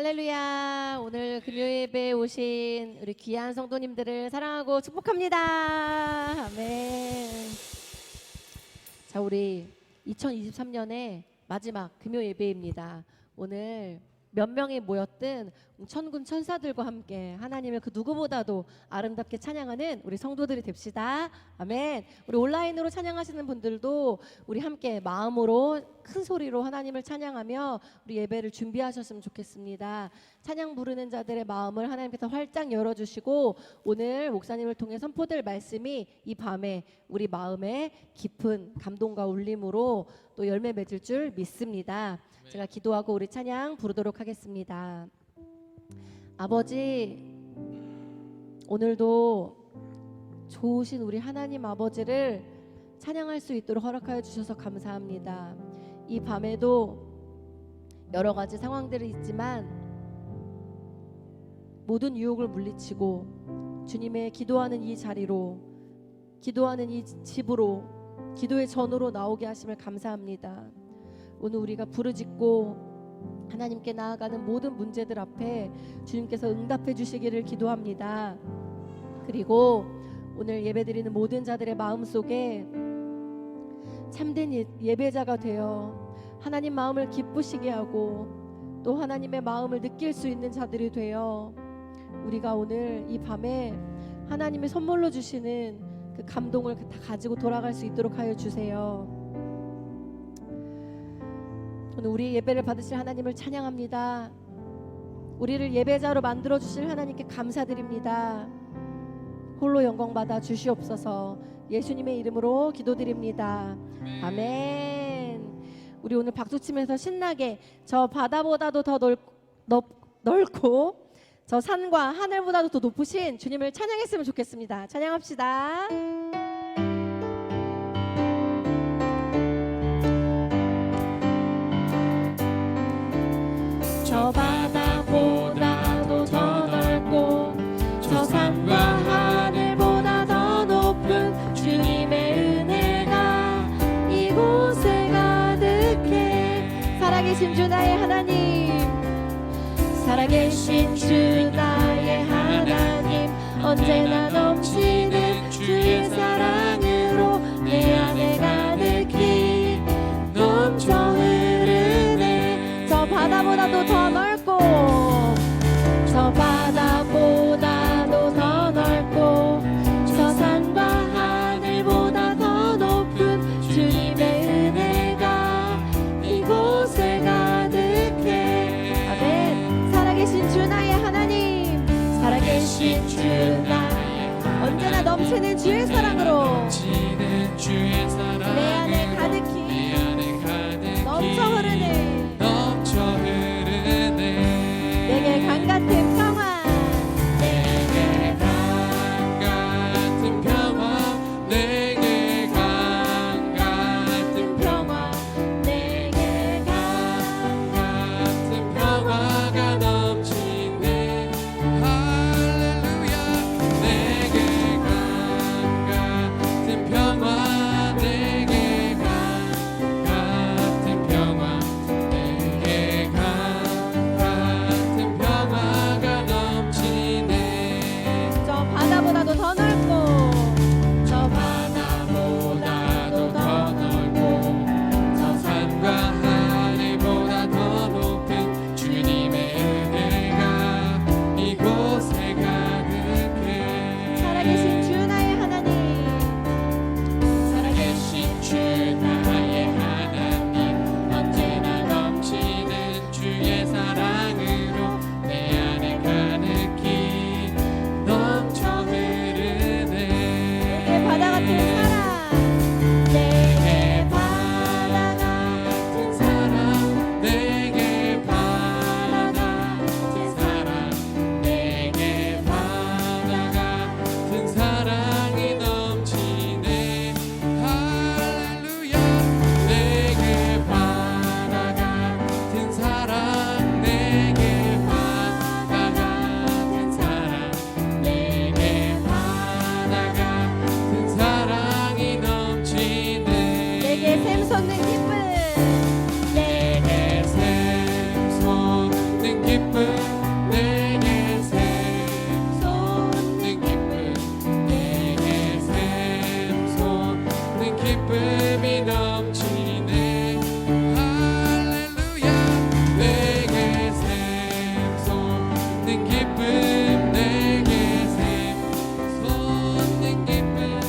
할렐루야. 오늘 금요예배에 오신 우리 귀한 성도님들을 사랑하고 축복합니다. 아멘. 자, 우리 2023년의 마지막 금요예배입니다. 오늘 몇 명이 모였든 천군 천사들과 함께 하나님을 그 누구보다도 아름답게 찬양하는 우리 성도들이 됩시다. 아멘. 우리 온라인으로 찬양하시는 분들도 우리 함께 마음으로 큰 소리로 하나님을 찬양하며 우리 예배를 준비하셨으면 좋겠습니다. 찬양 부르는 자들의 마음을 하나님께서 활짝 열어주시고 오늘 목사님을 통해 선포될 말씀이 이 밤에 우리 마음에 깊은 감동과 울림으로 또 열매 맺을 줄 믿습니다. 제가 기도하고 우리 찬양 부르도록 하겠습니다. 아버지, 오늘도 좋으신 우리 하나님 아버지를 찬양할 수 있도록 허락하여 주셔서 감사합니다. 이 밤에도 여러 가지 상황들이 있지만 모든 유혹을 물리치고 주님의 기도하는 이 자리로, 기도하는 이 집으로, 기도의 전으로 나오게 하심을 감사합니다. 오늘 우리가 부르짖고 하나님께 나아가는 모든 문제들 앞에 주님께서 응답해 주시기를 기도합니다. 그리고 오늘 예배드리는 모든 자들의 마음속에 참된 예배자가 되어 하나님 마음을 기쁘시게 하고 또 하나님의 마음을 느낄 수 있는 자들이 되어 우리가 오늘 이 밤에 하나님의 선물로 주시는 그 감동을 다 가지고 돌아갈 수 있도록 하여 주세요. 오늘 우리 예배를 받으실 하나님을 찬양합니다. 우리를 예배자로 만들어 주실 하나님께 감사드립니다. 홀로 영광 받아 주시옵소서. 예수님의 이름으로 기도드립니다. 아멘. 우리 오늘 박수 치면서 신나게 저 바다보다도 더 넓고 저 산과 하늘보다도 더 높으신 주님을 찬양했으면 좋겠습니다. 찬양합시다. 저 바다보다도 더 넓고 저 산과 하늘보다 더 높은 주님의 은혜가 이곳에 가득해. 살아계신 주 나의 하나님, 살아계신 주 나의 하나님, 언제나 넘치는 주의 사랑으로 내 안에 가득히 넘쳐 흐르네. 저 바다보다도 더 넓고 저 바다보다도 더 넓고 저 산과 하늘보다 더 높은 주님의 은혜가 이곳에 가득해. 아멘. 살아계신 주 나의 하나님, 살아계신 주 나의 언제나 넘치는 주의 사랑으로 내 안에 가득히 넘쳐 흐르네. 내게 강 같은 평화, 내게 강 같은 평화, 내게 강 같은 평화, 내게 강 같은 평화가 넘치네. 할렐루야. 내게 강 같은 평화, 내게 강 같은 평화, 내게 강 같은 평화가 넘치네. 저 바다보다도 더 넓고 저 바다보다도 더 넓고 저 산과 하늘보다 더 높은 주님의 은혜가 이곳에 가득해. 살아계신 주 나의 하나님, 살아계신 주 나의 하나님, 언제나 넘치는 주의 사랑으로 내 안에 가득히 넘쳐 흐르네. 내게 바다 같은 사랑, 내게 바다 같은 사랑, 내게 바다 같은 사랑, 내게 바다 같은 사랑이 넘치네. 할렐루야. 내게 바다 같은 사랑, 내게 바다 같은 사랑, 내게 바다 같은 사랑이 넘치네. 내게 샘솟는 기쁨, 내게 샘솟는 기쁨, 기쁨이 넘치네. 할렐루야. 내게 샘솟는 기쁨, 내게 샘솟는 기쁨,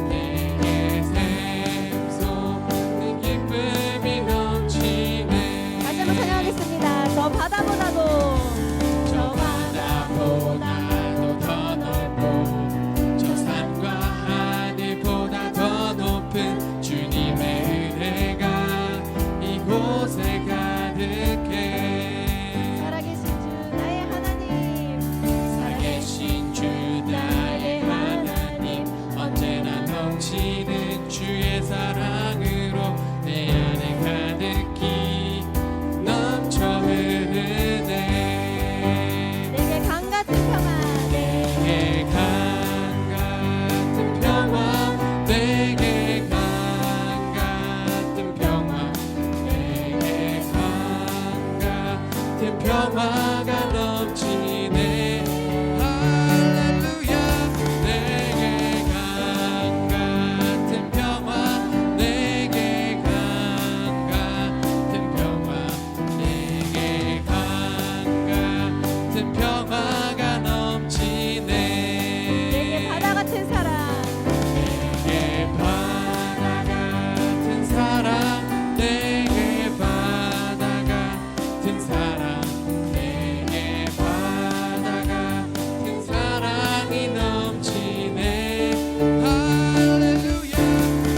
내게 샘솟는 기쁨이 넘치네. 다시 한번 찬양하겠습니다. 저 바다보다도 저 바다보다도 더 넓고 저 산과 하늘보다 더 높은 주님의 은혜가 이곳에 가득해. 살아계신 주 나의 하나님, 살아계신 주 나의 하나님, 언제나 넘치는 주의 사랑으로 내 안에 가득히 넘쳐 흐르네. 내게 강 같은 평화, 내게 강 같은 평화, 내게 강 같은 평화, 내게 강 같은 평화가 넘치네. 할렐루야. 내게 강 같은 평화, 내게 강 같은 평화, 내게 강 같은 평화가 넘치네. 내게 바다 같은 사랑, 내게 바다 같은 사랑, 내게 바다 같은 사랑, 내게 바다 같은 사랑이 넘치네. 할렐루야.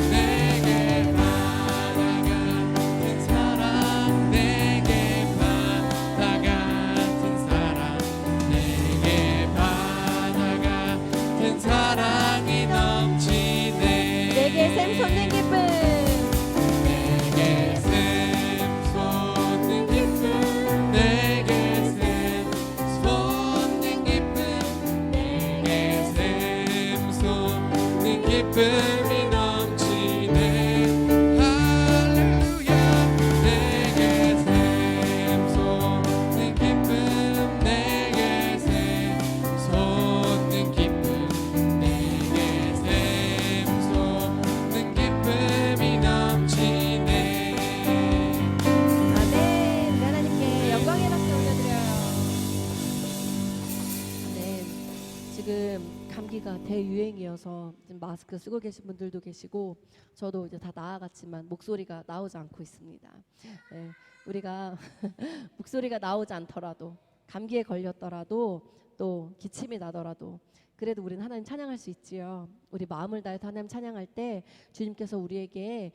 내게 바다 같은 사랑, 내게 바다 같은 사랑, 내게 바다 같은 사랑이 넘치네. 내게 샘솟는 기쁨, 내게 샘솟는 기쁨, 내게 샘솟는 기쁨, 내게 샘솟는 기쁨이 넘치네. 할렐루야. 내게 샘솟는 기쁨, 내게 샘솟는 기쁨, 내게 샘솟는 기쁨이 넘치네. 아멘. 하나님께 영광의 박수 올려드려요. 아멘. 지금 감기가 대유행이어서 지금 마스크 쓰고 계신 분들도 계시고 저도 이제 다 나아갔지만 목소리가 나오지 않고 있습니다. 네, 우리가 목소리가 나오지 않더라도 감기에 걸렸더라도 또 기침이 나더라도 그래도 우리는 하나님 찬양할 수 있지요. 우리 마음을 다해서 하나님 찬양할 때 주님께서 우리에게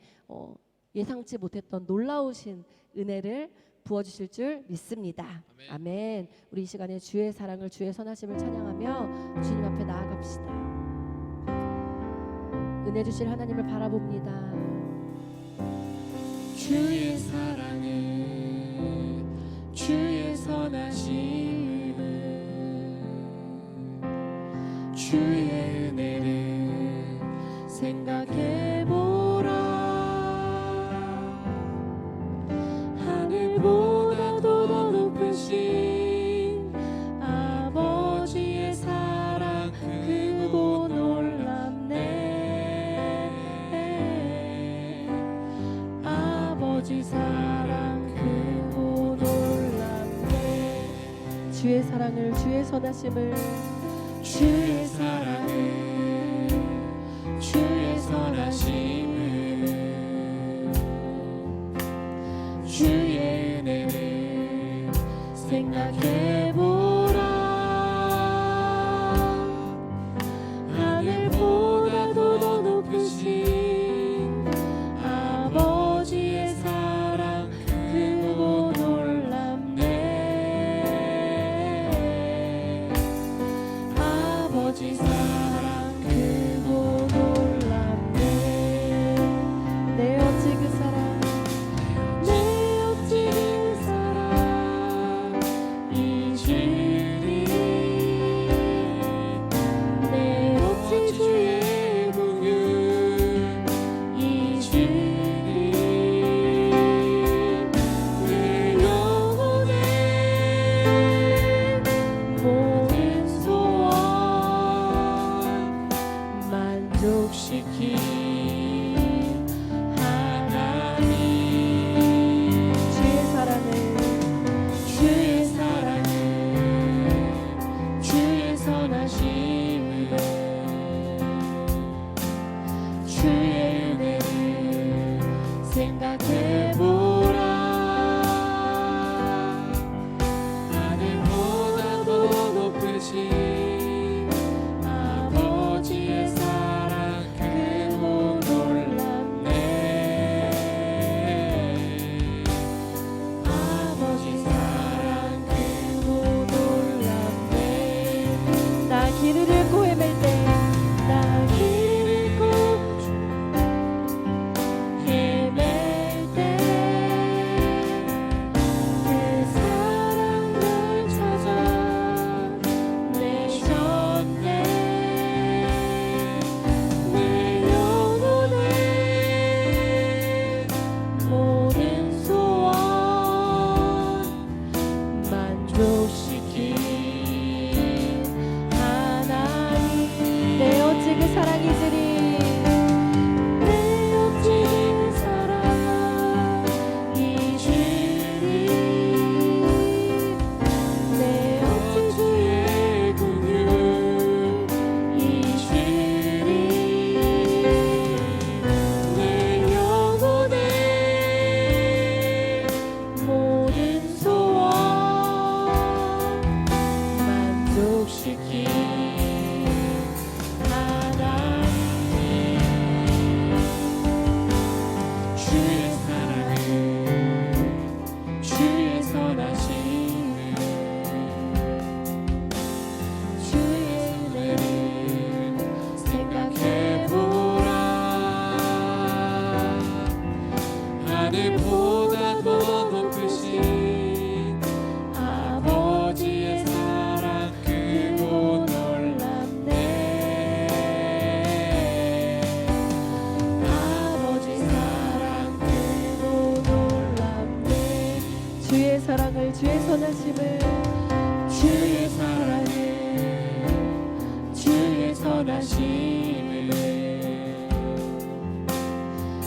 예상치 못했던 놀라우신 은혜를 부어주실 줄 믿습니다. 아멘. 우리 이 시간에 주의 사랑을, 주의 선하심을 찬양하며 주님 앞에 나아갑시다. 은혜 주실 하나님을 바라봅니다. 주의 사랑을, 주의 선하심을, 주의 은혜를 생각해보라. 하늘보다도 더 높으신 아버지의 사랑 크고 놀랍네. 아버지 사랑 크고 놀랍네. 주의 사랑을, 주의 선하심을, 주의 사랑을, 주의 선하심을, 주의 은혜를 생각해보라. 하늘보다도 더 높으신 아버지의 사랑 크고 놀랍네. 아버지 사랑 크고 놀랍네. 내 어찌 그 사랑, 내 어찌 그 사랑 이 생각해보라. 하늘보다 더 높으신 아버지의 사랑 크고 놀랍네. 아버지 사랑 크고 놀랍네. 나 길을 잃고 헤맬 때, 나 길을 잃고 헤맬 때 그 사랑 날 찾아내셨네. 내 영혼의 모든 소원 만족시킨 하나님. 내 어찌 그 사랑이 주리. 내 어찌 그 사랑이 주리. 내 어찌 주의 긍휼이 주리. 내 영혼의 모든 소원 만족시킨 하나님. 주의 사랑을 주의 선하심을 주의 은혜를 생각해보라. 하늘보다 더 높으신 아버지의 사랑 크고 놀랍네. 아버지 사랑 크고 놀랍네. 주의 사랑을, 주의 선하심을, 주의 사랑을 주의 선하심을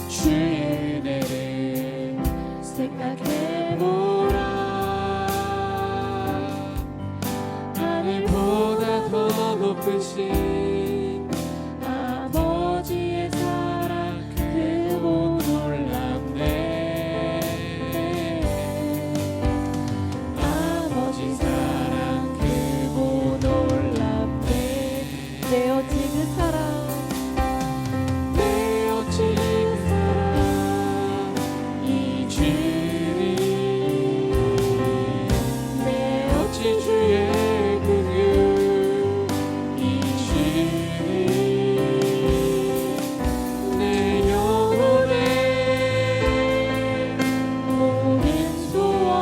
주의 은혜를 생각해보라. 하늘보다 더 높으신 아버지의 사랑 크고 놀랍네. 아버지 사랑 크고 놀랍네. 내 어찌 그 사랑, 내 어찌 그 사랑이 주리. 내 어찌 주의 긍휼이 주리. 내 영혼의 모든 소원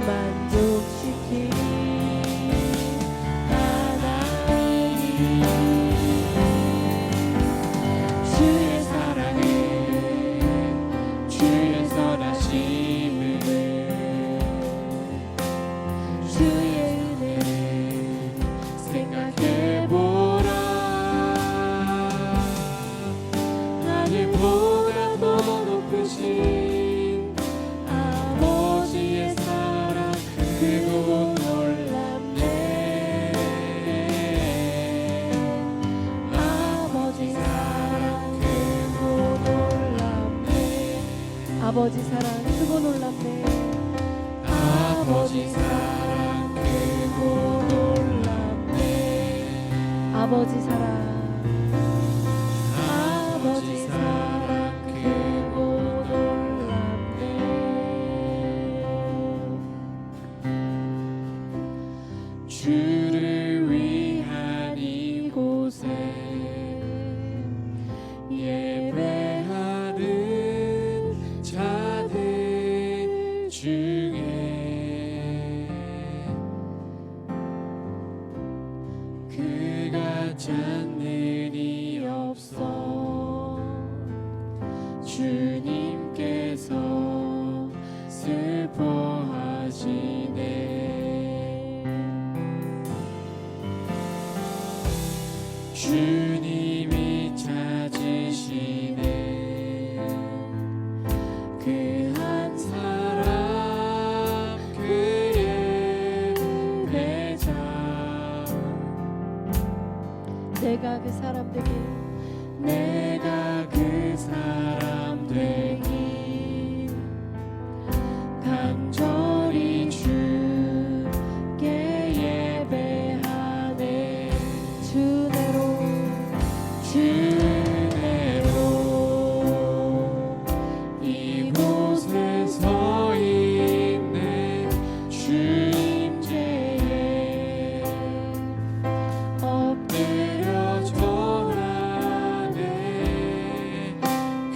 만족시킨 하나님. 주의 사랑을 주의 선하심을 주의 은혜를 생각해보라. 하늘보다 더 높으신 아버지의 사랑 크고 놀랍네. 아버지 사랑 크고 놀랍네. 아버지 사랑 크고 놀랍네. 아버지 사랑 크고 놀랍네. 아버지 사랑, 아버지 사랑 크고 놀랍네. 주를 위한 이곳에 예배하는 자들 중에 그 같지 않는 일이 없어. 주님께서 슬퍼하시네. 주님이 찾으시네. 그 한 사람 그의 배자. 내가 그 사람 되게, 내가 그 사람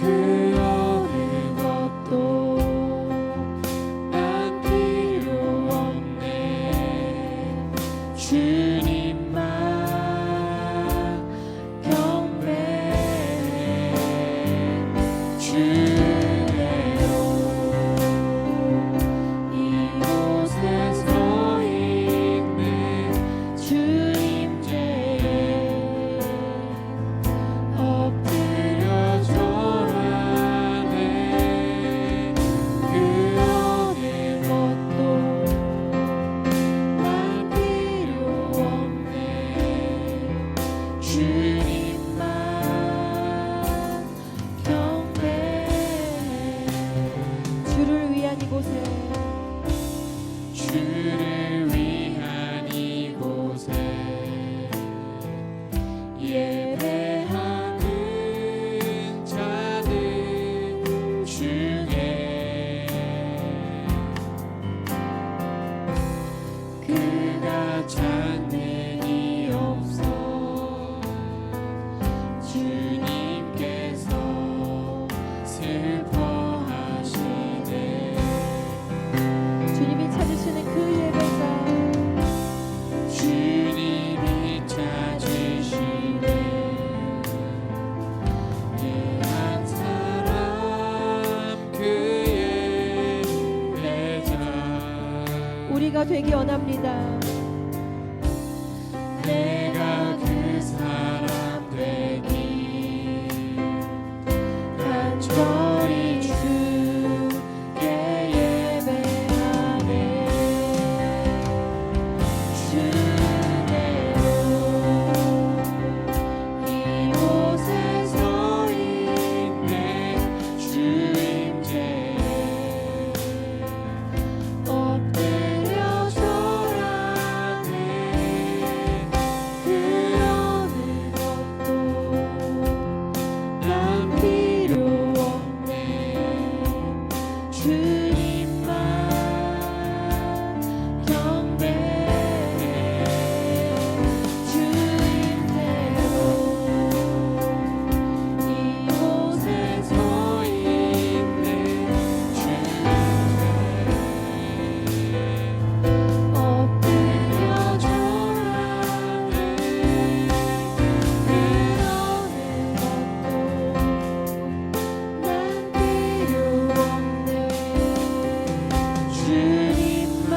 그 어느 것도 난 필요 없네. 주님만 경배해. 주대로 이곳에 서 있네. 주님 제에 엎드려 절하네. 그 어느 것도 난 필요 없네. 주님만 경배해. 주를 위한 이곳에 주를 위한 이곳에 예배하는 자들 중에 그가 찾는 이 없어. 주님께서 슬퍼하시네. 주님이 찾으시는 그 예배자, 주님이 찾으시네. 예한 사람 그의 예배자. 우리가 되기 원합니다. 내가 그 사람 되기 간절히 주께 예배하네. 주대로 이곳에 서 있네. 주님 제에 엎드려 절하네. 그 어느 것도 난 필요 없네. 주님만 경배해. 주님대로 이곳에 서 있네. 주님께 엎드려 절하네. 그 어느 것도 난 필요 없네. 주님만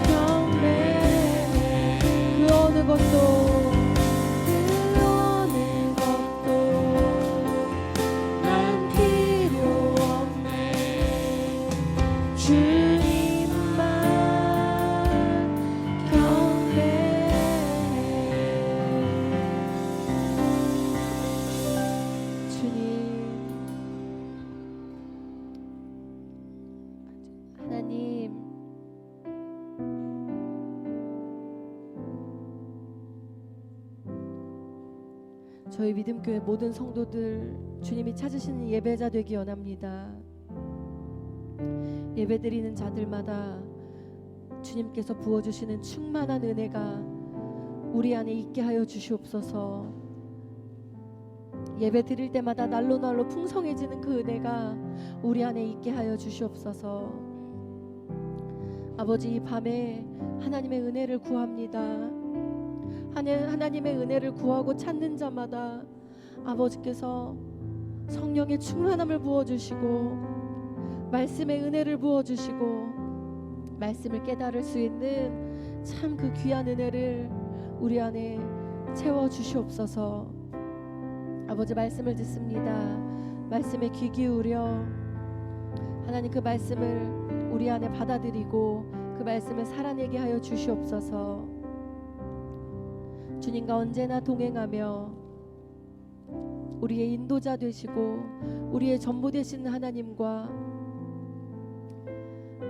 경배해. 그 어느 것도 그 어느 것도 난 필요 없네. 주님만 경배해. 주님, 하나님, 저희 믿음교회 모든 성도들 주님이 찾으시는 예배자 되기 원합니다. 예배드리는 자들마다 주님께서 부어주시는 충만한 은혜가 우리 안에 있게 하여 주시옵소서. 예배 드릴 때마다 날로 날로 풍성해지는 그 은혜가 우리 안에 있게 하여 주시옵소서. 아버지, 이 밤에 하나님의 은혜를 구합니다. 하나님의 은혜를 구하고 찾는 자마다 아버지께서 성령의 충만함을 부어주시고 말씀의 은혜를 부어주시고 말씀을 깨달을 수 있는 참 그 귀한 은혜를 우리 안에 채워주시옵소서. 아버지, 말씀을 듣습니다. 말씀에 귀 기울여 하나님 그 말씀을 우리 안에 받아들이고 그 말씀을 살아내게 하여 주시옵소서. 주님과 언제나 동행하며 우리의 인도자 되시고 우리의 전부 되신 하나님과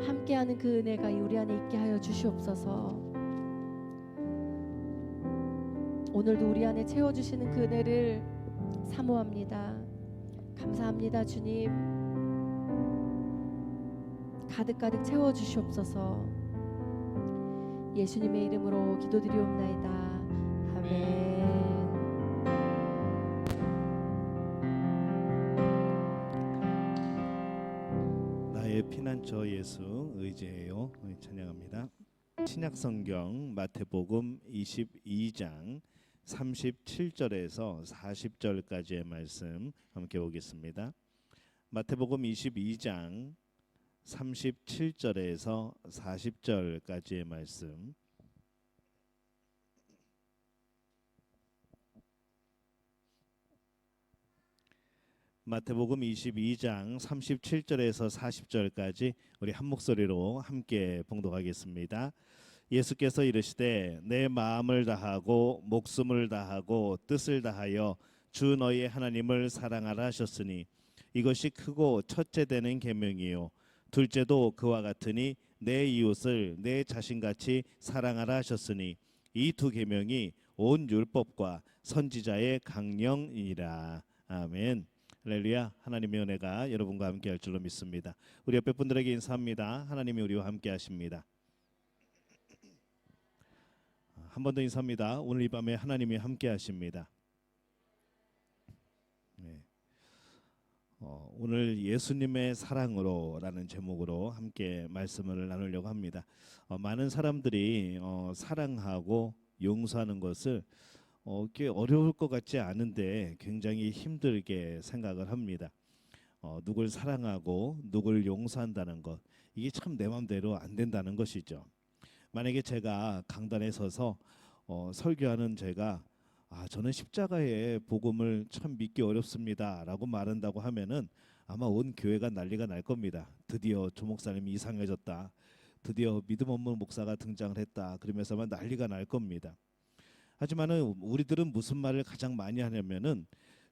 함께하는 그 은혜가 우리 안에 있게 하여 주시옵소서. 오늘도 우리 안에 채워주시는 그 은혜를 사모합니다. 감사합니다. 주님, 가득가득 채워주시옵소서. 예수님의 이름으로 기도드리옵나이다. 아멘. 우리의 피난처 예수 의지해요. 찬양합니다. 신약성경 마태복음 22장 37절에서 40절까지의 말씀 함께 보겠습니다. 마태복음 22장 37절에서 40절까지의 말씀. 마태복음 22장 37절에서 40절까지 우리 한 목소리로 함께 봉독하겠습니다. 예수께서 이르시되 내 마음을 다하고 목숨을 다하고 뜻을 다하여 주 너희의 하나님을 사랑하라 하셨으니 이것이 크고 첫째 되는 계명이요 둘째도 그와 같으니 내 이웃을 내 자신같이 사랑하라 하셨으니 이 두 계명이 온 율법과 선지자의 강령이니라. 아멘. 할렐루야. 하나님의 은혜가 여러분과 함께 할 줄로 믿습니다. 우리 옆에 분들에게 인사합니다. 하나님이 우리와 함께 하십니다. 한 번 더 인사합니다. 오늘 이 밤에 하나님이 함께 하십니다. 네. 오늘 예수님의 사랑으로라는 제목으로 함께 말씀을 나누려고 합니다. 많은 사람들이 사랑하고 용서하는 것을 꽤 어려울 것 같지 않은데 굉장히 힘들게 생각을 합니다. 누굴 사랑하고 누굴 용서한다는 것, 이게 참 내 마음대로 안 된다는 것이죠. 만약에 제가 강단에 서서 설교하는 제가 저는 십자가의 복음을 참 믿기 어렵습니다 라고 말한다고 하면은 아마 온 교회가 난리가 날 겁니다. 드디어 조 목사님이 이상해졌다, 드디어 믿음 없는 목사가 등장을 했다, 그러면서 아마 난리가 날 겁니다. 하지만은 우리들은 무슨 말을 가장 많이 하냐면은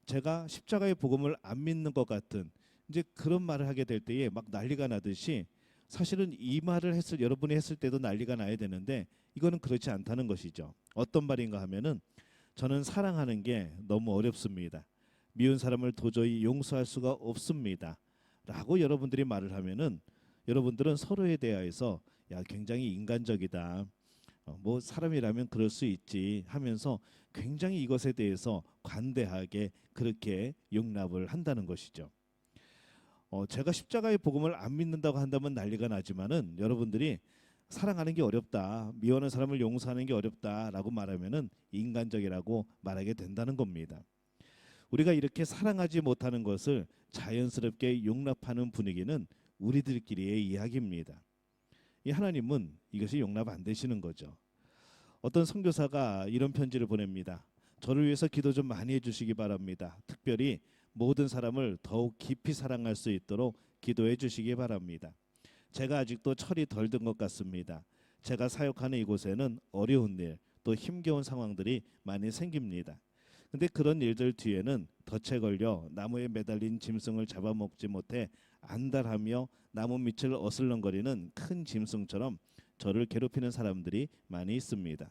제가 십자가의 복음을 안 믿는 것 같은 이제 그런 말을 하게 될 때에 막 난리가 나듯이, 사실은 이 말을 여러분이 했을 때도 난리가 나야 되는데 이거는 그렇지 않다는 것이죠. 어떤 말인가 하면은 저는 사랑하는 게 너무 어렵습니다. 미운 사람을 도저히 용서할 수가 없습니다 라고 여러분들이 말을 하면은 여러분들은 서로에 대해서 야, 굉장히 인간적이다, 뭐 사람이라면 그럴 수 있지 하면서 굉장히 이것에 대해서 관대하게 그렇게 용납을 한다는 것이죠. 제가 십자가의 복음을 안 믿는다고 한다면 난리가 나지만은 여러분들이 사랑하는 게 어렵다, 미워하는 사람을 용서하는 게 어렵다라고 말하면은 인간적이라고 말하게 된다는 겁니다. 우리가 이렇게 사랑하지 못하는 것을 자연스럽게 용납하는 분위기는 우리들끼리의 이야기입니다. 이 하나님은 이것이 용납 안 되시는 거죠. 어떤 선교사가 이런 편지를 보냅니다. 저를 위해서 기도 좀 많이 해주시기 바랍니다. 특별히 모든 사람을 더욱 깊이 사랑할 수 있도록 기도해 주시기 바랍니다. 제가 아직도 철이 덜 든 것 같습니다. 제가 사역하는 이곳에는 어려운 일, 또 힘겨운 상황들이 많이 생깁니다. 근데 그런 일들 뒤에는 덫에 걸려 나무에 매달린 짐승을 잡아먹지 못해 안달하며 나무 밑을 어슬렁거리는 큰 짐승처럼 저를 괴롭히는 사람들이 많이 있습니다.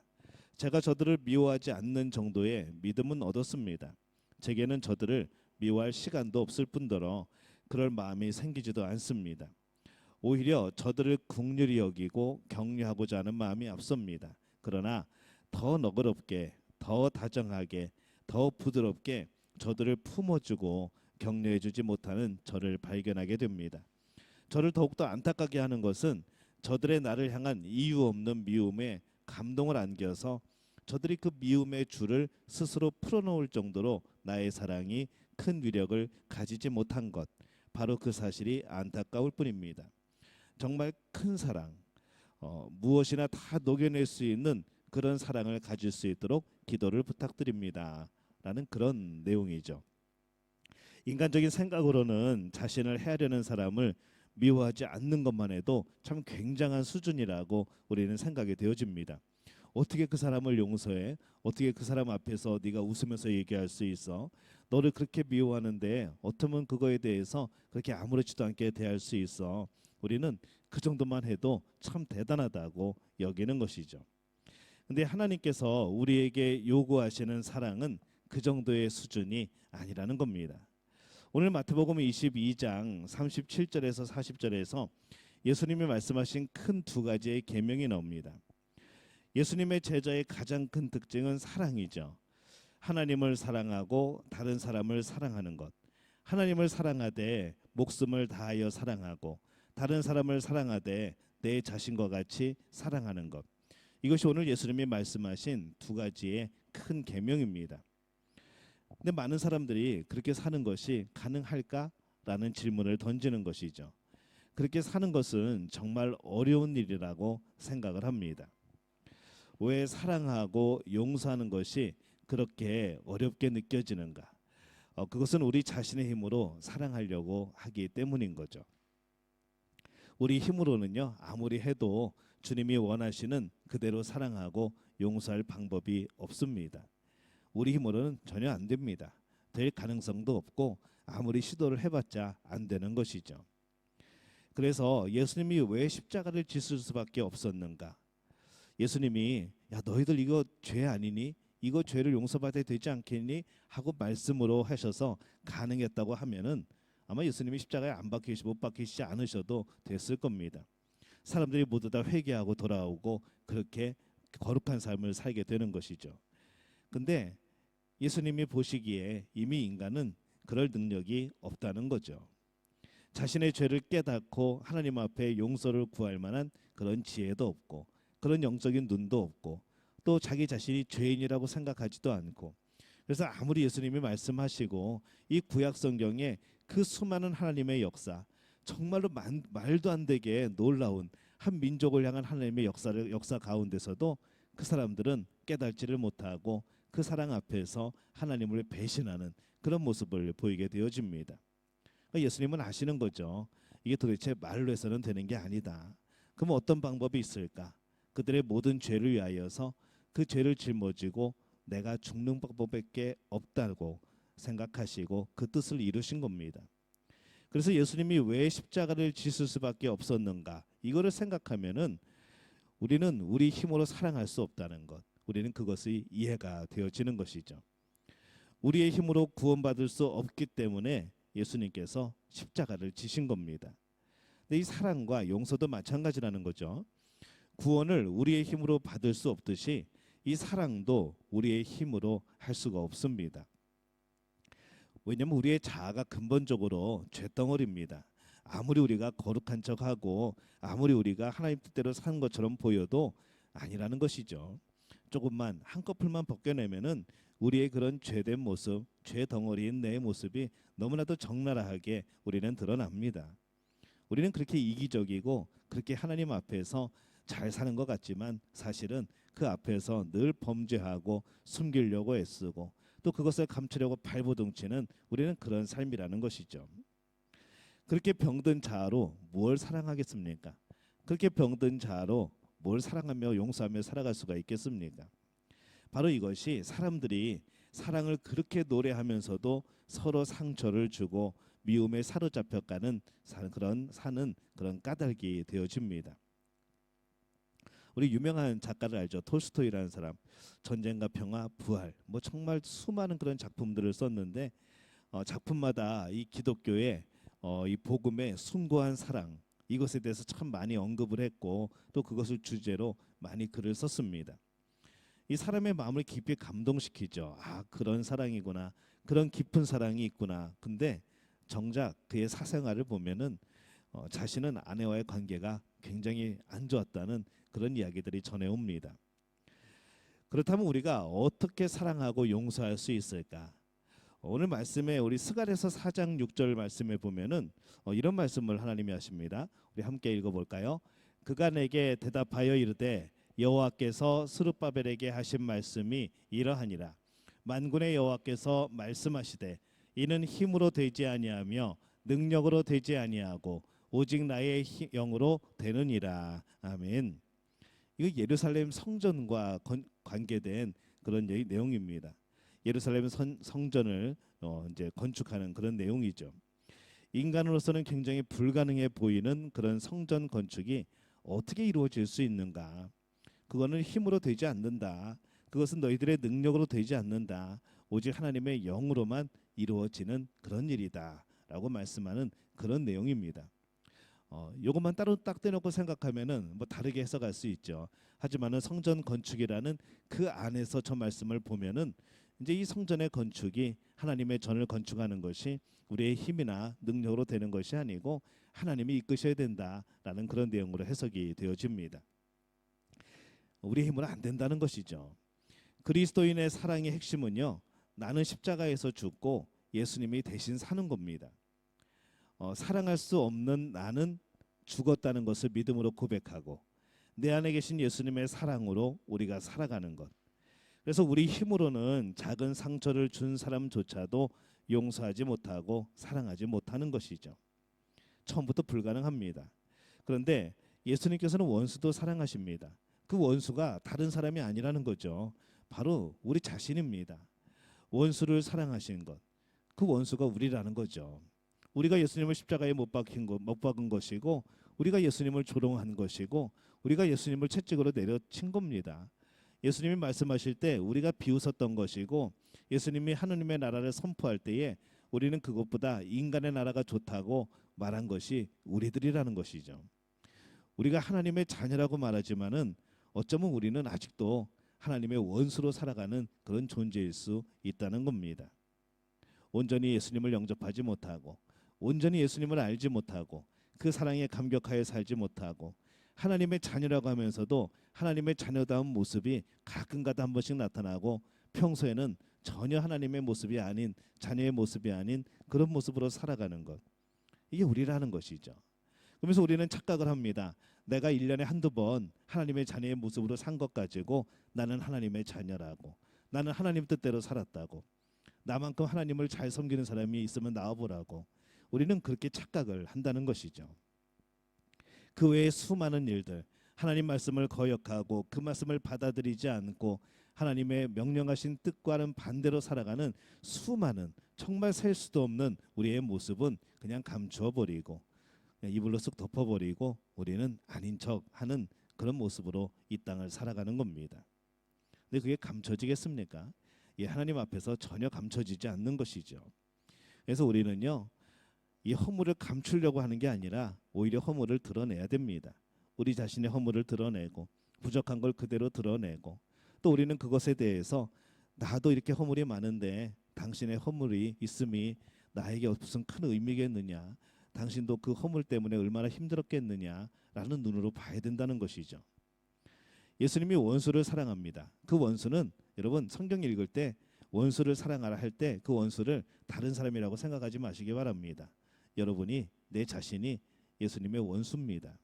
제가 저들을 미워하지 않는 정도의 믿음은 얻었습니다. 제게는 저들을 미워할 시간도 없을 뿐더러 그럴 마음이 생기지도 않습니다. 오히려 저들을 긍휼히 여기고 격려하고자 하는 마음이 앞섭니다. 그러나 더 너그럽게, 더 다정하게, 더 부드럽게 저들을 품어주고 격려해주지 못하는 저를 발견하게 됩니다. 저를 더욱더 안타깝게 하는 것은 저들의 나를 향한 이유 없는 미움에 감동을 안겨서 저들이 그 미움의 줄을 스스로 풀어놓을 정도로 나의 사랑이 큰 위력을 가지지 못한 것, 바로 그 사실이 안타까울 뿐입니다. 정말 큰 사랑, 무엇이나 다 녹여낼 수 있는 그런 사랑을 가질 수 있도록 기도를 부탁드립니다 라는 그런 내용이죠. 인간적인 생각으로는 자신을 해하려는 사람을 미워하지 않는 것만 해도 참 굉장한 수준이라고 우리는 생각이 되어집니다. 어떻게 그 사람을 용서해? 어떻게 그 사람 앞에서 네가 웃으면서 얘기할 수 있어? 너를 그렇게 미워하는데 어쩌면 그거에 대해서 그렇게 아무렇지도 않게 대할 수 있어? 우리는 그 정도만 해도 참 대단하다고 여기는 것이죠. 근데 하나님께서 우리에게 요구하시는 사랑은 그 정도의 수준이 아니라는 겁니다. 오늘 마태복음 22장 37절에서 40절에서 예수님이 말씀하신 큰 두 가지의 계명이 나옵니다. 예수님의 제자의 가장 큰 특징은 사랑이죠. 하나님을 사랑하고 다른 사람을 사랑하는 것. 하나님을 사랑하되 목숨을 다하여 사랑하고 다른 사람을 사랑하되 내 자신과 같이 사랑하는 것. 이것이 오늘 예수님이 말씀하신 두 가지의 큰 계명입니다. 근데 많은 사람들이 그렇게 사는 것이 가능할까라는 질문을 던지는 것이죠. 그렇게 사는 것은 정말 어려운 일이라고 생각을 합니다. 왜 사랑하고 용서하는 것이 그렇게 어렵게 느껴지는가? 그것은 우리 자신의 힘으로 사랑하려고 하기 때문인 거죠. 우리 힘으로는요, 아무리 해도 주님이 원하시는 그대로 사랑하고 용서할 방법이 없습니다. 우리 힘으로는 전혀 안 됩니다. 될 가능성도 없고 아무리 시도를 해봤자 안 되는 것이죠. 그래서 예수님이 왜 십자가를 지실 수밖에 없었는가? 예수님이 야 너희들 이거 죄 아니니? 이거 죄를 용서받아야 되지 않겠니? 하고 말씀으로 하셔서 가능했다고 하면은 아마 예수님이 십자가에 안 박히시 못 박히시지 않으셔도 됐을 겁니다. 사람들이 모두 다 회개하고 돌아오고 그렇게 거룩한 삶을 살게 되는 것이죠. 근데 예수님이 보시기에 이미 인간은 그럴 능력이 없다는 거죠. 자신의 죄를 깨닫고 하나님 앞에 용서를 구할 만한 그런 지혜도 없고 그런 영적인 눈도 없고 또 자기 자신이 죄인이라고 생각하지도 않고 그래서 아무리 예수님이 말씀하시고 이 구약 성경에 그 수많은 하나님의 역사 정말로 말도 안 되게 놀라운 한 민족을 향한 하나님의 역사 가운데서도 그 사람들은 깨닫지를 못하고 그 사랑 앞에서 하나님을 배신하는 그런 모습을 보이게 되어집니다. 그러니까 예수님은 아시는 거죠. 이게 도대체 말로 해서는 되는 게 아니다. 그럼 어떤 방법이 있을까? 그들의 모든 죄를 위하여서 그 죄를 짊어지고 내가 죽는 방법밖에 없다고 생각하시고 그 뜻을 이루신 겁니다. 그래서 예수님이 왜 십자가를 지실 수밖에 없었는가? 이거를 생각하면은 우리는 우리 힘으로 사랑할 수 없다는 것. 우리는 그것이 이해가 되어지는 것이죠. 우리의 힘으로 구원받을 수 없기 때문에 예수님께서 십자가를 지신 겁니다. 근데 이 사랑과 용서도 마찬가지라는 거죠. 구원을 우리의 힘으로 받을 수 없듯이 이 사랑도 우리의 힘으로 할 수가 없습니다. 왜냐하면 우리의 자아가 근본적으로 죄덩어리입니다. 아무리 우리가 거룩한 척하고 아무리 우리가 하나님 뜻대로 사는 것처럼 보여도 아니라는 것이죠. 조금만 한꺼풀만 벗겨내면은 우리의 그런 죄된 모습, 죄덩어리인 내 모습이 너무나도 적나라하게 우리는 드러납니다. 우리는 그렇게 이기적이고 그렇게 하나님 앞에서 잘 사는 것 같지만 사실은 그 앞에서 늘 범죄하고 숨기려고 애쓰고 또 그것을 감추려고 발버둥치는 우리는 그런 삶이라는 것이죠. 그렇게 병든 자아로 뭘 사랑하겠습니까? 그렇게 병든 자아로 뭘 사랑하며 용서하며 살아갈 수가 있겠습니까? 바로 이것이 사람들이 사랑을 그렇게 노래하면서도 서로 상처를 주고 미움에 사로잡혀가는 사는 그런 까닭이 되어집니다. 우리 유명한 작가를 알죠? 톨스토이라는 사람. 전쟁과 평화, 부활 뭐 정말 수많은 그런 작품들을 썼는데 작품마다 이 기독교의 이 복음의 숭고한 사랑 이것에 대해서 참 많이 언급을 했고 또 그것을 주제로 많이 글을 썼습니다. 이 사람의 마음을 깊이 감동시키죠. 아 그런 사랑이구나. 그런 깊은 사랑이 있구나. 근데 정작 그의 사생활을 보면은 자신은 아내와의 관계가 굉장히 안 좋았다는 그런 이야기들이 전해옵니다. 그렇다면 우리가 어떻게 사랑하고 용서할 수 있을까? 오늘 말씀에 우리 스가랴서 4장 6절 말씀에 보면은 이런 말씀을 하나님이 하십니다. 우리 함께 읽어볼까요? 그가 내게 대답하여 이르되 여호와께서 스룹바벨에게 하신 말씀이 이러하니라. 만군의 여호와께서 말씀하시되 이는 힘으로 되지 아니하며 능력으로 되지 아니하고 오직 나의 영으로 되느니라. 아멘. 이거 예루살렘 성전과 관계된 그런 내용입니다. 예루살렘 성전을 이제 건축하는 그런 내용이죠. 인간으로서는 굉장히 불가능해 보이는 그런 성전 건축이 어떻게 이루어질 수 있는가? 그거는 힘으로 되지 않는다. 그것은 너희들의 능력으로 되지 않는다. 오직 하나님의 영으로만 이루어지는 그런 일이다라고 말씀하는 그런 내용입니다. 요것만 따로 딱 떼놓고 생각하면은 뭐 다르게 해석할 수 있죠. 하지만은 성전 건축이라는 그 안에서 저 말씀을 보면은 이제 이 성전의 건축이 하나님의 전을 건축하는 것이 우리의 힘이나 능력으로 되는 것이 아니고 하나님이 이끄셔야 된다라는 그런 내용으로 해석이 되어집니다. 우리 힘으로 안 된다는 것이죠. 그리스도인의 사랑의 핵심은요, 나는 십자가에서 죽고 예수님이 대신 사는 겁니다. 사랑할 수 없는 나는 죽었다는 것을 믿음으로 고백하고 내 안에 계신 예수님의 사랑으로 우리가 살아가는 것. 그래서 우리 힘으로는 작은 상처를 준 사람조차도 용서하지 못하고 사랑하지 못하는 것이죠. 처음부터 불가능합니다. 그런데 예수님께서는 원수도 사랑하십니다. 그 원수가 다른 사람이 아니라는 거죠. 바로 우리 자신입니다. 원수를 사랑하신 것, 그 원수가 우리라는 거죠. 우리가 예수님을 십자가에 못 박은 것이고 우리가 예수님을 조롱한 것이고 우리가 예수님을 채찍으로 내려친 겁니다. 예수님이 말씀하실 때 우리가 비웃었던 것이고 예수님이 하느님의 나라를 선포할 때에 우리는 그것보다 인간의 나라가 좋다고 말한 것이 우리들이라는 것이죠. 우리가 하나님의 자녀라고 말하지만은 어쩌면 우리는 아직도 하나님의 원수로 살아가는 그런 존재일 수 있다는 겁니다. 온전히 예수님을 영접하지 못하고 온전히 예수님을 알지 못하고 그 사랑에 감격하여 살지 못하고 하나님의 자녀라고 하면서도 하나님의 자녀다운 모습이 가끔가다 한 번씩 나타나고 평소에는 전혀 하나님의 모습이 아닌 자녀의 모습이 아닌 그런 모습으로 살아가는 것, 이게 우리라는 것이죠. 그러면서 우리는 착각을 합니다. 내가 1년에 한두 번 하나님의 자녀의 모습으로 산 것 가지고 나는 하나님의 자녀라고, 나는 하나님 뜻대로 살았다고, 나만큼 하나님을 잘 섬기는 사람이 있으면 나와보라고, 우리는 그렇게 착각을 한다는 것이죠. 그 외에 수많은 일들, 하나님 말씀을 거역하고 그 말씀을 받아들이지 않고 하나님의 명령하신 뜻과는 반대로 살아가는 수많은, 정말 셀 수도 없는 우리의 모습은 그냥 감추어 버리고 이불로 쓱 덮어버리고 우리는 아닌 척하는 그런 모습으로 이 땅을 살아가는 겁니다. 근데 그게 감춰지겠습니까? 하나님 앞에서 전혀 감춰지지 않는 것이죠. 그래서 우리는요, 이 허물을 감추려고 하는 게 아니라 오히려 허물을 드러내야 됩니다. 우리 자신의 허물을 드러내고 부족한 걸 그대로 드러내고, 또 우리는 그것에 대해서 나도 이렇게 허물이 많은데 당신의 허물이 있음이 나에게 무슨 큰 의미겠느냐, 당신도 그 허물 때문에 얼마나 힘들었겠느냐라는 눈으로 봐야 된다는 것이죠. 예수님이 원수를 사랑합니다. 그 원수는, 여러분 성경 읽을 때 원수를 사랑하라 할 때 그 원수를 다른 사람이라고 생각하지 마시기 바랍니다. 여러분이, 내 자신이 예수님의 원수입니다.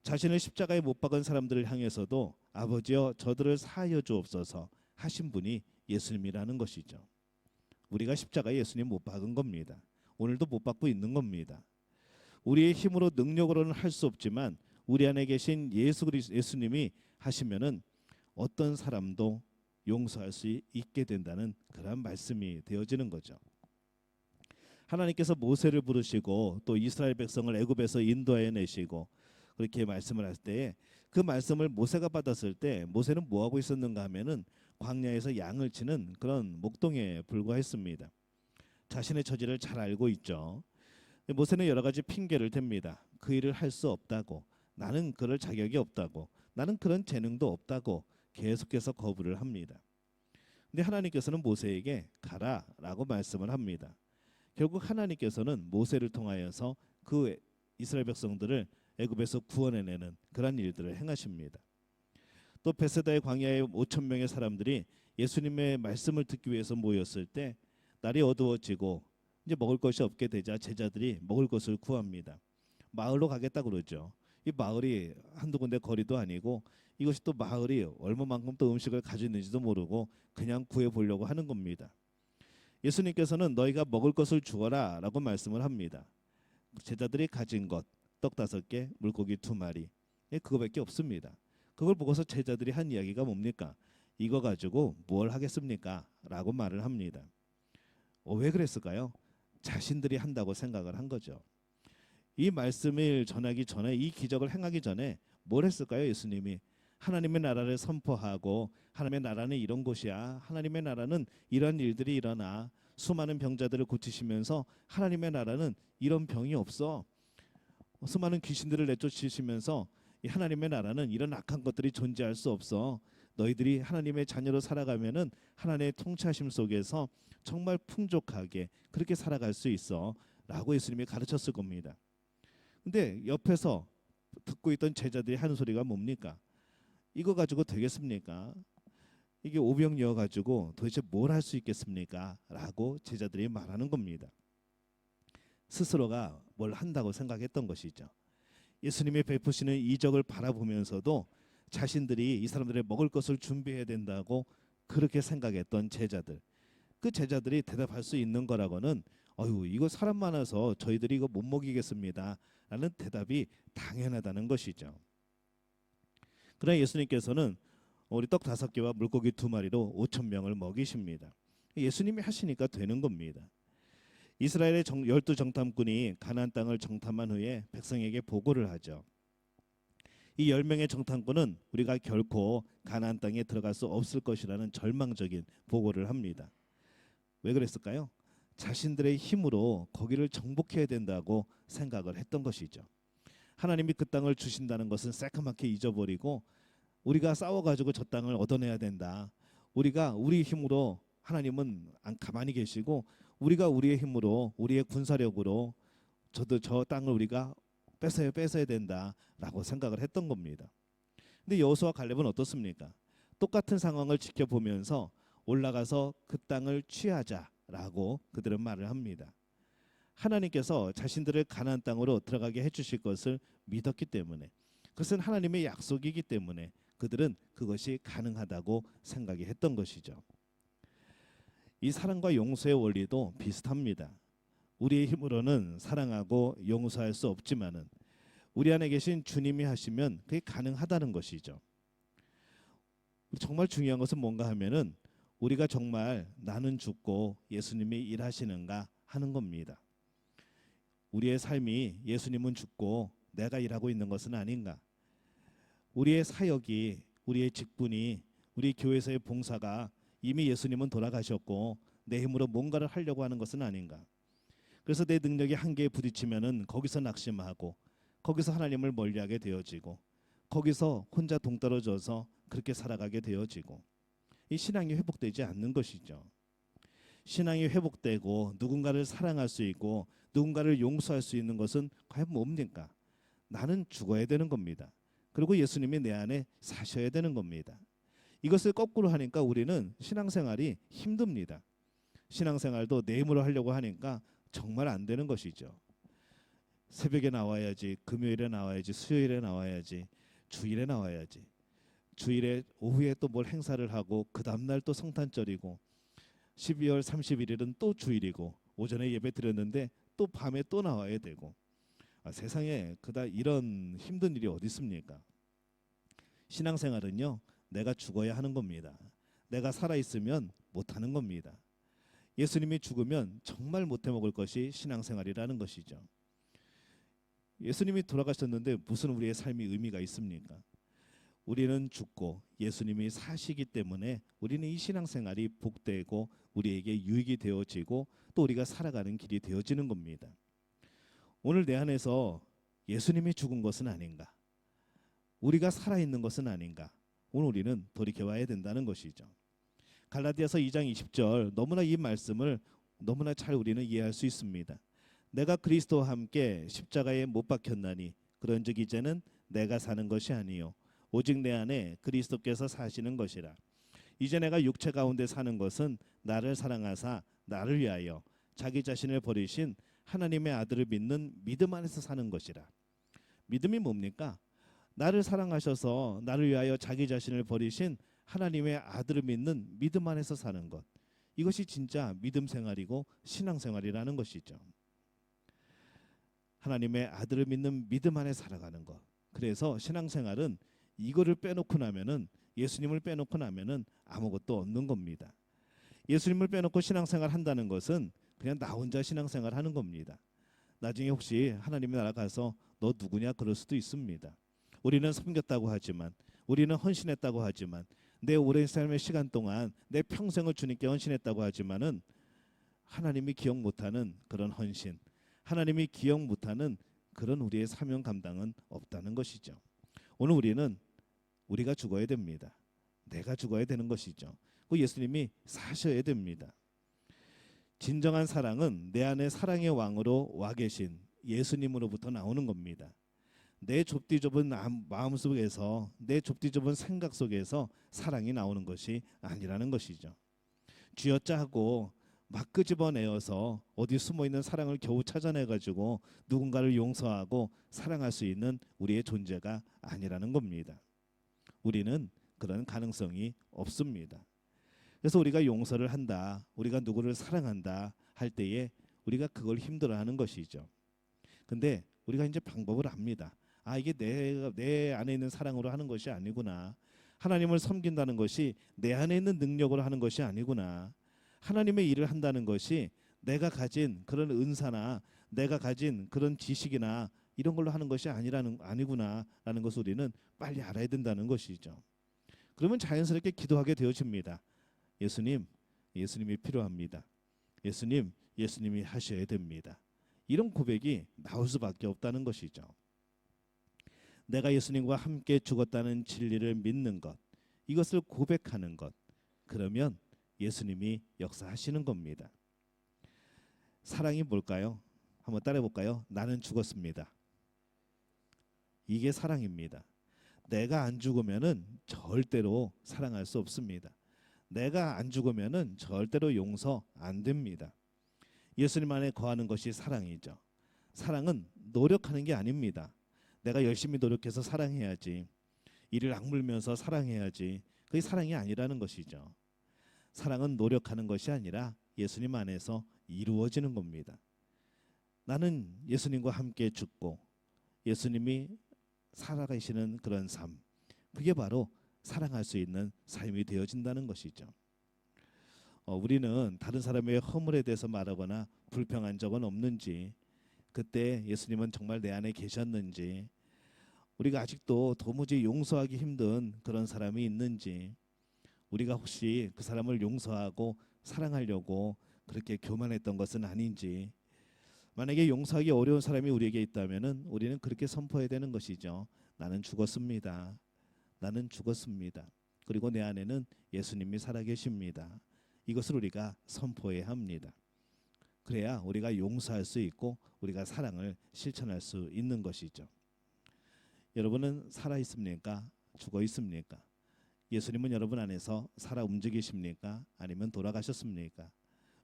자신을 십자가에 못 박은 사람들을 향해서도 아버지여 저들을 사하여 주옵소서 하신 분이 예수님이라는 것이죠. 우리가 십자가에 예수님 못 박은 겁니다. 오늘도 못 박고 있는 겁니다. 우리의 힘으로 능력으로는 할 수 없지만 우리 안에 계신 예수님이 하시면은 어떤 사람도 용서할 수 있게 된다는 그런 말씀이 되어지는 거죠. 하나님께서 모세를 부르시고 또 이스라엘 백성을 애굽에서 인도하여 내시고 그렇게 말씀을 할 때에 그 말씀을 모세가 받았을 때 모세는 뭐 하고 있었는가 하면은 광야에서 양을 치는 그런 목동에 불과했습니다. 자신의 처지를 잘 알고 있죠. 모세는 여러 가지 핑계를 댑니다. 그 일을 할 수 없다고, 나는 그럴 자격이 없다고, 나는 그런 재능도 없다고 계속해서 거부를 합니다. 근데 하나님께서는 모세에게 가라라고 말씀을 합니다. 결국 하나님께서는 모세를 통하여서 그 이스라엘 백성들을 애굽에서 구원해내는 그런 일들을 행하십니다. 또 베세다의 광야에 5천 명의 사람들이 예수님의 말씀을 듣기 위해서 모였을 때 날이 어두워지고 이제 먹을 것이 없게 되자 제자들이 먹을 것을 구합니다. 마을로 가겠다 그러죠. 이 마을이 한두 군데 거리도 아니고 이것이 또 마을이 얼마만큼 또 음식을 가지고 있는지도 모르고 그냥 구해보려고 하는 겁니다. 예수님께서는 너희가 먹을 것을 주어라 라고 말씀을 합니다. 제자들이 가진 것, 떡 5개, 물고기 2마리, 그거밖에 없습니다. 그걸 보고서 제자들이 한 이야기가 뭡니까? 이거 가지고 뭘 하겠습니까? 라고 말을 합니다. 왜 그랬을까요? 자신들이 한다고 생각을 한 거죠. 이 말씀을 전하기 전에, 이 기적을 행하기 전에 뭘 했을까요? 예수님이 하나님의 나라를 선포하고 하나님의 나라는 이런 곳이야, 하나님의 나라는 이런 일들이 일어나, 수많은 병자들을 고치시면서 하나님의 나라는 이런 병이 없어, 수많은 귀신들을 내쫓으시면서 이 하나님의 나라는 이런 악한 것들이 존재할 수 없어, 너희들이 하나님의 자녀로 살아가면은 하나님의 통치하심 속에서 정말 풍족하게 그렇게 살아갈 수 있어라고 예수님이 가르쳤을 겁니다. 근데 옆에서 듣고 있던 제자들이 하는 소리가 뭡니까? 이거 가지고 되겠습니까? 이게 오병이어 가지고 도대체 뭘 할 수 있겠습니까? 라고 제자들이 말하는 겁니다. 스스로가 뭘 한다고 생각했던 것이죠. 예수님이 베푸시는 이적을 바라보면서도 자신들이 이 사람들의 먹을 것을 준비해야 된다고 그렇게 생각했던 제자들, 그 제자들이 대답할 수 있는 거라고는 어휴 이거 사람 많아서 저희들이 이거 못 먹이겠습니다 라는 대답이 당연하다는 것이죠. 그러나 예수님께서는 우리 떡 5개와 물고기 2마리로 5,000명을 먹이십니다. 예수님이 하시니까 되는 겁니다. 이스라엘의 12정탐꾼이 가나안 땅을 정탐한 후에 백성에게 보고를 하죠. 이 10명의 정탐꾼은 우리가 결코 가나안 땅에 들어갈 수 없을 것이라는 절망적인 보고를 합니다. 왜 그랬을까요? 자신들의 힘으로 거기를 정복해야 된다고 생각을 했던 것이죠. 하나님이 그 땅을 주신다는 것은 새까맣게 잊어버리고 우리가 싸워가지고 저 땅을 얻어내야 된다. 우리가 우리 힘으로, 하나님은 안 가만히 계시고 우리가 우리의 힘으로, 우리의 군사력으로 저 땅을 우리가 뺏어야 된다라고 생각을 했던 겁니다. 근데 여호수아 갈렙은 어떻습니까? 똑같은 상황을 지켜보면서 올라가서 그 땅을 취하자라고 그들은 말을 합니다. 하나님께서 자신들을 가나안 땅으로 들어가게 해주실 것을 믿었기 때문에, 그것은 하나님의 약속이기 때문에 그들은 그것이 가능하다고 생각이 했던 것이죠. 이 사랑과 용서의 원리도 비슷합니다. 우리의 힘으로는 사랑하고 용서할 수 없지만은 우리 안에 계신 주님이 하시면 그게 가능하다는 것이죠. 정말 중요한 것은 뭔가 하면은 우리가 정말 나는 죽고 예수님이 일하시는가 하는 겁니다. 우리의 삶이 예수님은 죽고 내가 일하고 있는 것은 아닌가? 우리의 사역이, 우리의 직분이, 우리 교회에서의 봉사가 이미 예수님은 돌아가셨고 내 힘으로 뭔가를 하려고 하는 것은 아닌가? 그래서 내 능력이 한계에 부딪히면은 거기서 낙심하고 거기서 하나님을 멀리하게 되어지고 거기서 혼자 동떨어져서 그렇게 살아가게 되어지고 이 신앙이 회복되지 않는 것이죠. 신앙이 회복되고 누군가를 사랑할 수 있고 누군가를 용서할 수 있는 것은 과연 뭡니까? 나는 죽어야 되는 겁니다. 그리고 예수님이 내 안에 사셔야 되는 겁니다. 이것을 거꾸로 하니까 우리는 신앙생활이 힘듭니다. 신앙생활도 내 힘으로 하려고 하니까 정말 안 되는 것이죠. 새벽에 나와야지, 금요일에 나와야지, 수요일에 나와야지, 주일에 나와야지. 주일에 오후에 또 뭘 행사를 하고 그 다음날 또 성탄절이고 12월 31일은 또 주일이고 오전에 예배 드렸는데 또 밤에 또 나와야 되고 세상에 그다 이런 힘든 일이 어디 있습니까? 신앙생활은요, 내가 죽어야 하는 겁니다. 내가 살아있으면 못하는 겁니다. 예수님이 죽으면 정말 못해 먹을 것이 신앙생활이라는 것이죠. 예수님이 돌아가셨는데 무슨 우리의 삶이 의미가 있습니까? 우리는 죽고 예수님이 사시기 때문에 우리는 이 신앙생활이 복되고 우리에게 유익이 되어지고 또 우리가 살아가는 길이 되어지는 겁니다. 오늘 내 안에서 예수님이 죽은 것은 아닌가? 우리가 살아있는 것은 아닌가? 오늘 우리는 돌이켜와야 된다는 것이죠. 갈라디아서 2장 20절 너무나 이 말씀을 너무나 잘 우리는 이해할 수 있습니다. 내가 그리스도와 함께 십자가에 못 박혔나니 그런즉 이제는 내가 사는 것이 아니요 오직 내 안에 그리스도께서 사시는 것이라. 이제 내가 육체 가운데 사는 것은 나를 사랑하사 나를 위하여 자기 자신을 버리신 하나님의 아들을 믿는 믿음 안에서 사는 것이라. 믿음이 뭡니까? 나를 사랑하셔서 나를 위하여 자기 자신을 버리신 하나님의 아들을 믿는 믿음 안에서 사는 것. 이것이 진짜 믿음 생활이고 신앙 생활이라는 것이죠. 하나님의 아들을 믿는 믿음 안에 살아가는 것. 그래서 신앙 생활은 이거를 빼놓고 나면은, 예수님을 빼놓고 나면은 아무것도 없는 겁니다. 예수님을 빼놓고 신앙생활 한다는 것은 그냥 나 혼자 신앙생활 하는 겁니다. 나중에 혹시 하나님의 나라 가서 너 누구냐 그럴 수도 있습니다. 우리는 섬겼다고 하지만, 우리는 헌신했다고 하지만, 내 오랜 삶의 시간 동안 내 평생을 주님께 헌신했다고 하지만은 하나님이 기억 못하는 그런 헌신, 하나님이 기억 못하는 그런 우리의 사명 감당은 없다는 것이죠. 오늘 우리는 우리가 죽어야 됩니다. 내가 죽어야 되는 것이죠. 그 예수님이 사셔야 됩니다. 진정한 사랑은 내 안에 사랑의 왕으로 와 계신 예수님으로부터 나오는 겁니다. 내 좁디 좁은 마음 속에서, 내 좁디 좁은 생각 속에서 사랑이 나오는 것이 아니라는 것이죠. 쥐어짜 하고 막 끄집어내어서 어디 숨어있는 사랑을 겨우 찾아내가지고 누군가를 용서하고 사랑할 수 있는 우리의 존재가 아니라는 겁니다. 우리는 그런 가능성이 없습니다. 그래서 우리가 용서를 한다, 우리가 누구를 사랑한다 할 때에 우리가 그걸 힘들어하는 것이죠. 근데 우리가 이제 방법을 압니다. 아, 이게 내 안에 있는 사랑으로 하는 것이 아니구나. 하나님을 섬긴다는 것이 내 안에 있는 능력으로 하는 것이 아니구나. 하나님의 일을 한다는 것이 내가 가진 그런 은사나 내가 가진 그런 지식이나 이런 걸로 하는 것이 아니구나라는 것을 우리는 빨리 알아야 된다는 것이죠. 그러면 자연스럽게 기도하게 되어집니다. 예수님이 필요합니다. 예수님이 하셔야 됩니다. 이런 고백이 나올 수밖에 없다는 것이죠. 내가 예수님과 함께 죽었다는 진리를 믿는 것, 이것을 고백하는 것, 그러면 예수님이 역사하시는 겁니다. 사랑이 뭘까요? 한번 따라해 볼까요? 나는 죽었습니다. 이게 사랑입니다. 내가 안 죽으면은 절대로 사랑할 수 없습니다. 내가 안 죽으면은 절대로 용서 안 됩니다. 예수님 안에 거하는 것이 사랑이죠. 사랑은 노력하는 게 아닙니다. 내가 열심히 노력해서 사랑해야지, 이를 악물면서 사랑해야지, 그게 사랑이 아니라는 것이죠. 사랑은 노력하는 것이 아니라 예수님 안에서 이루어지는 겁니다. 나는 예수님과 함께 죽고 예수님이 살아가시는 그런 삶, 그게 바로 사랑할 수 있는 삶이 되어진다는 것이죠. 우리는 다른 사람의 허물에 대해서 말하거나 불평한 적은 없는지, 그때 예수님은 정말 내 안에 계셨는지, 우리가 아직도 도무지 용서하기 힘든 그런 사람이 있는지, 우리가 혹시 그 사람을 용서하고 사랑하려고 그렇게 교만했던 것은 아닌지, 만약에 용서하기 어려운 사람이 우리에게 있다면은 우리는 그렇게 선포해야 되는 것이죠. 나는 죽었습니다. 나는 죽었습니다. 그리고 내 안에는 예수님이 살아계십니다. 이것을 우리가 선포해야 합니다. 그래야 우리가 용서할 수 있고 우리가 사랑을 실천할 수 있는 것이죠. 여러분은 살아 있습니까? 죽어 있습니까? 예수님은 여러분 안에서 살아 움직이십니까? 아니면 돌아가셨습니까?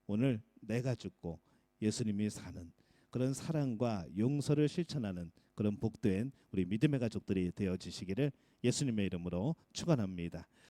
오늘 내가 죽고 예수님이 사는 그런 사랑과 용서를 실천하는 그런 복된 우리 믿음의 가족들이 되어지시기를 예수님의 이름으로 축원합니다.